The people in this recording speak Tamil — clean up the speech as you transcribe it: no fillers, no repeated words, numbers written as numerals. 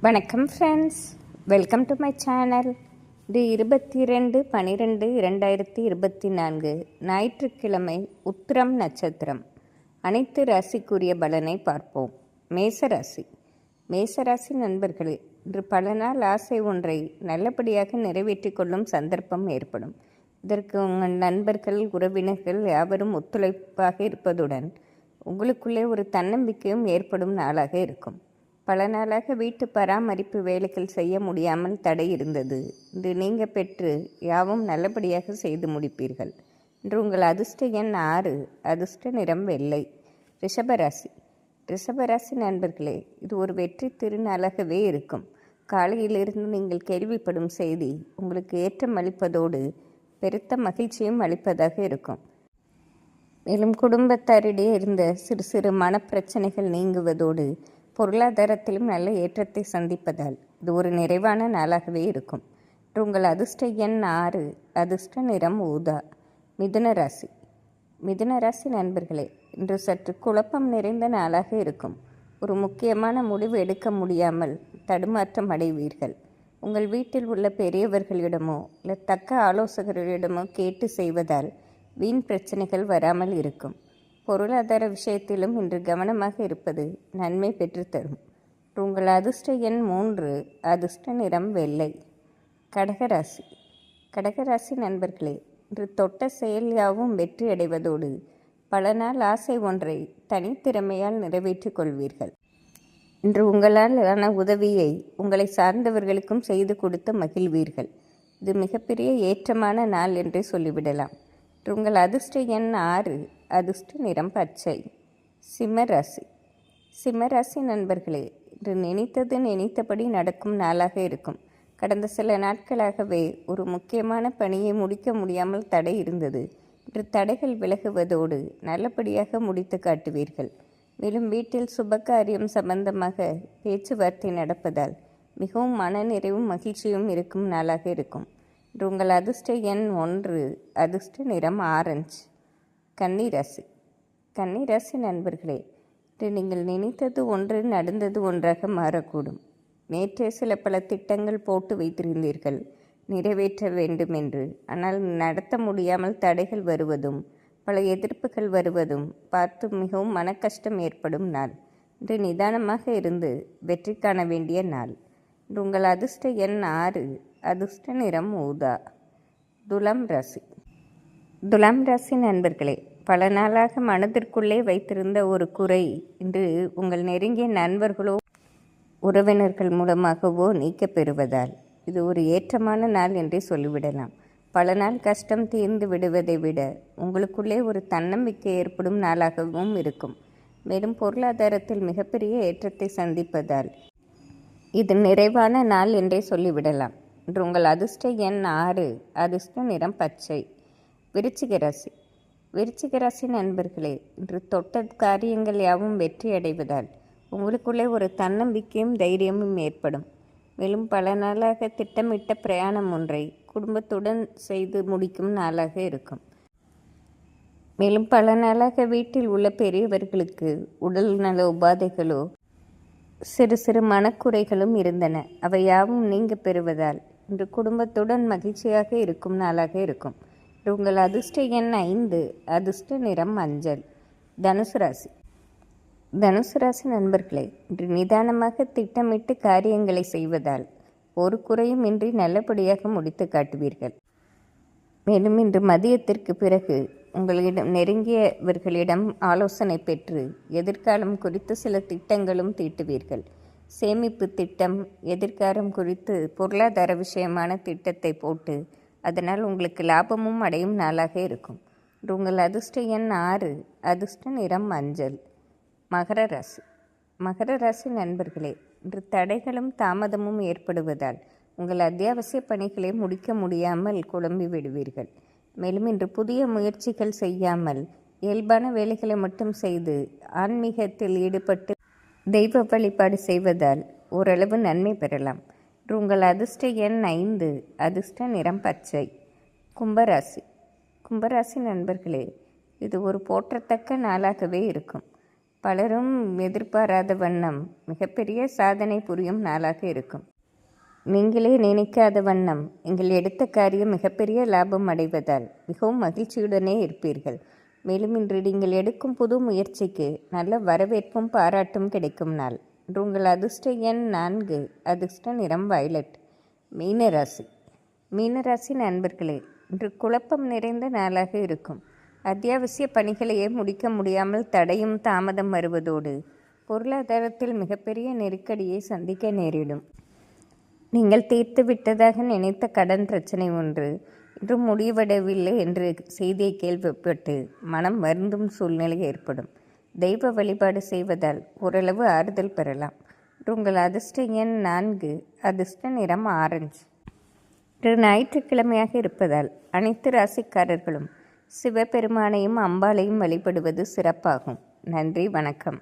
வணக்கம் friends, welcome to my channel. இது 22/12/2024 ஞாயிற்றுக்கிழமை, உத்திரம் நட்சத்திரம். அனைத்து ராசிக்குரிய பலனை பார்ப்போம். மேசராசி நண்பர்களே, இன்று பல நாள் ஆசை ஒன்றை நல்லபடியாக நிறைவேற்றிக் கொள்ளும் சந்தர்ப்பம் ஏற்படும். இதற்கு உங்கள் நண்பர்கள், உறவினர்கள் யாவரும் ஒத்துழைப்பாக இருப்பதுடன் உங்களுக்குள்ளே ஒரு தன்னம்பிக்கையும் ஏற்படும் நாளாக இருக்கும். பல நாளாக வீட்டு பராமரிப்பு வேலைகள் செய்ய முடியாமல் தடை இருந்தது. இன்று நீங்கள் பெற்று யாவும் நல்லபடியாக செய்து முடிப்பீர்கள். இன்று உங்கள் அதிர்ஷ்ட எண் 6, அதிர்ஷ்ட நிறம் வெள்ளை. ரிஷபராசி நண்பர்களே, இது ஒரு வெற்றி திருநாளாகவே இருக்கும். காலையிலிருந்து நீங்கள் கேள்விப்படும் செய்தி உங்களுக்கு ஏற்றம் அளிப்பதோடு பெருத்த மகிழ்ச்சியும் அளிப்பதாக இருக்கும். மேலும் குடும்பத்தாரிடையே இருந்த சிறு சிறு மனப்பிரச்சனைகள் நீங்குவதோடு பொருளாதாரத்திலும் நல்ல ஏற்றத்தை சந்திப்பதால் இது ஒரு நிறைவான நாளாகவே இருக்கும். உங்கள் அதிர்ஷ்ட எண் 6, அதிர்ஷ்ட நிறம் ஊதா. மிதுனராசி நண்பர்களே, இன்று சற்று குழப்பம் நிறைந்த நாளாக இருக்கும். ஒரு முக்கியமான முடிவு எடுக்க முடியாமல் தடுமாற்றம் அடைவீர்கள். உங்கள் வீட்டில் உள்ள பெரியவர்களிடமோ இல்லை தக்க ஆலோசகர்களிடமோ கேட்டு செய்வதால் வீண் பிரச்சனைகள் வராமல் இருக்கும். பொருளாதார விஷயத்திலும் இன்று கவனமாக இருப்பது நன்மை பெற்றுத்தரும். உங்கள் அதிர்ஷ்ட எண் 3, அதிர்ஷ்ட நிறம் வெள்ளை. கடகராசி நண்பர்களே, இன்று தொட்ட செயல் யாவும் வெற்றி அடைவதோடு பல நாள் ஆசை ஒன்றை தனித்திறமையால் நிறைவேற்றிக் கொள்வீர்கள். இன்று உங்களால் ஆன உதவியை உங்களை சார்ந்தவர்களுக்கும் செய்து கொடுத்து மகிழ்வீர்கள். இது மிகப்பெரிய ஏற்றமான நாள் என்றே சொல்லிவிடலாம். உங்கள் அதிர்ஷ்ட எண் 6, அதிர்ஷ்ட நிறம் பச்சை. சிம்மராசி நண்பர்களே, இன்று நினைத்தது நினைத்தபடி நடக்கும் நாளாக இருக்கும். கடந்த சில நாட்களாகவே ஒரு முக்கியமான பணியை முடிக்க முடியாமல் தடை இருந்தது. இன்று தடைகள் விலகுவதோடு நல்லபடியாக முடித்து காட்டுவீர்கள். மேலும் வீட்டில் சுபகாரியம் சம்பந்தமாக பேச்சுவார்த்தை நடப்பதால் மிகவும் மனநிறைவும் மகிழ்ச்சியும் இருக்கும் நாளாக இருக்கும். உங்கள் அதிர்ஷ்ட எண் 1, அதிர்ஷ்ட நிறம் ஆரஞ்சு. கன்னிராசி நண்பர்களே, இன்று நீங்கள் நினைத்தது ஒன்று நடந்தது ஒன்றாக மாறக்கூடும். நேற்றே பல திட்டங்கள் போட்டு வைத்திருந்தீர்கள் நிறைவேற்ற வேண்டும் என்று. ஆனால் நடத்த முடியாமல் தடைகள் வருவதும் பல எதிர்ப்புகள் வருவதும் பார்த்து மிகவும் மனக்கஷ்டம் ஏற்படும் நாள். இன்று நிதானமாக இருந்து வெற்றி காண வேண்டிய நாள். உங்கள் அதிர்ஷ்ட எண் 6, அதிர்ஷ்ட நிறம் ஊதா. துலாம் ராசி நண்பர்களே, பல நாளாக மனதிற்குள்ளே வைத்திருந்த ஒரு குறை இன்று உங்கள் நெருங்கிய நண்பர்களோ உறவினர்கள் மூலமாகவோ நீக்க பெறுவதால் இது ஒரு ஏற்றமான நாள் என்றே சொல்லிவிடலாம். பல நாள் கஷ்டம் தீர்ந்து விடுவதை விட உங்களுக்குள்ளே ஒரு தன்னம்பிக்கை ஏற்படும் நாளாகவும் இருக்கும். மேலும் பொருளாதாரத்தில் மிகப்பெரிய ஏற்றத்தை சந்திப்பதால் இது நிறைவான நாள் என்றே சொல்லிவிடலாம். இன்று உங்கள் அதிர்ஷ்ட எண் 6, அதிர்ஷ்ட நிறம் பச்சை. விருச்சிகராசி நண்பர்களே, இன்று தொட்ட காரியங்கள் யாவும் வெற்றி அடைவதால் உங்களுக்குள்ளே ஒரு தன்னம்பிக்கையும் தைரியமும் ஏற்படும். மேலும் பல நாளாக திட்டமிட்ட பிரயாணம் ஒன்றை குடும்பத்துடன் செய்து முடிக்கும் நாளாக இருக்கும். மேலும் பல நாளாக வீட்டில் உள்ள பெரியவர்களுக்கு உடல் நல உபாதைகளோ சிறு சிறு மனக்குறைகளும் இருந்தன. அவை யாவும் நீங்க பெறுவதால் இன்று குடும்பத்துடன் மகிழ்ச்சியாக இருக்கும் நாளாக இருக்கும். உங்கள் அதிர்ஷ்ட எண் 5, அதிர்ஷ்ட நிறம் மஞ்சள். தனுசு ராசி நண்பர்களே, இன்று நிதானமாக திட்டமிட்டு காரியங்களை செய்வதால் ஒரு குறையும் இன்றி நல்லபடியாக முடித்து காட்டுவீர்கள். மேலும் இன்று மதியத்திற்கு பிறகு உங்களிடம் நெருங்கியவர்களிடம் ஆலோசனை பெற்று எதிர்காலம் குறித்து சில திட்டங்களும் தீட்டுவீர்கள். சேமிப்பு திட்டம், எதிர்காலம் குறித்து பொருளாதார விஷயமான திட்டத்தை போட்டு அதனால் உங்களுக்கு லாபமும் அடையும் நாளாக இருக்கும். உங்கள் அதிர்ஷ்ட எண் 6, அதிர்ஷ்ட நிறம் மஞ்சள். மகர ராசி நண்பர்களே, இன்று தடைகளும் தாமதமும் ஏற்படுவதால் உங்கள் அத்தியாவசிய பணிகளை முடிக்க முடியாமல் குழம்பி விடுவீர்கள். மேலும் இன்று புதிய முயற்சிகள் செய்யாமல் இயல்பான வேலைகளை மட்டும் செய்து ஆன்மீகத்தில் ஈடுபட்டு தெய்வ வழிபாடு செய்வதால் ஓரளவு நன்மை பெறலாம். உங்கள் அதிர்ஷ்ட எண் 5, அதிர்ஷ்ட நிறம் பச்சை. கும்பராசி நண்பர்களே, இது ஒரு போற்றத்தக்க நாளாகவே இருக்கும். பலரும் எதிர்பாராத வண்ணம் மிகப்பெரிய சாதனை புரியும் நாளாக இருக்கும். நீங்களே நினைக்காத வண்ணம் நீங்கள் எடுத்த காரியம் மிகப்பெரிய லாபம் அடைவதால் மிகவும் மகிழ்ச்சியுடனே இருப்பீர்கள். மேலும் இன்று நீங்கள் எடுக்கும் புது முயற்சிக்கு நல்ல வரவேற்பும் பாராட்டும் கிடைக்கும் நாள். இன்று உங்கள் அதிர்ஷ்ட எண் 4, அதிர்ஷ்ட நிறம் வயலட். மீனராசி நண்பர்களே, இன்று குழப்பம் நிறைந்த நாளாக இருக்கும். அத்தியாவசிய பணிகளையே முடிக்க முடியாமல் தடையும் தாமதம் வருவதோடு பொருளாதாரத்தில் மிகப்பெரிய நெருக்கடியை சந்திக்க நேரிடும். நீங்கள் தீர்த்து விட்டதாக நினைத்த கடன் பிரச்சனை ஒன்று இன்று முடிவடையவில்லை என்று செய்தியை கேள்விப்பட்டு மனம் வருந்தும் சூழ்நிலை ஏற்படும். தெய்வ வழிபாடு செய்வதால் ஓரளவு ஆறுதல் பெறலாம். இன்று உங்கள் அதிர்ஷ்ட எண் 4, அதிர்ஷ்ட நிறம் ஆரஞ்சு. இன்று ஞாயிற்றுக்கிழமையாக இருப்பதால் அனைத்து ராசிக்காரர்களும் சிவபெருமானையும் அம்பாளையும் வழிபடுவது சிறப்பாகும். நன்றி, வணக்கம்.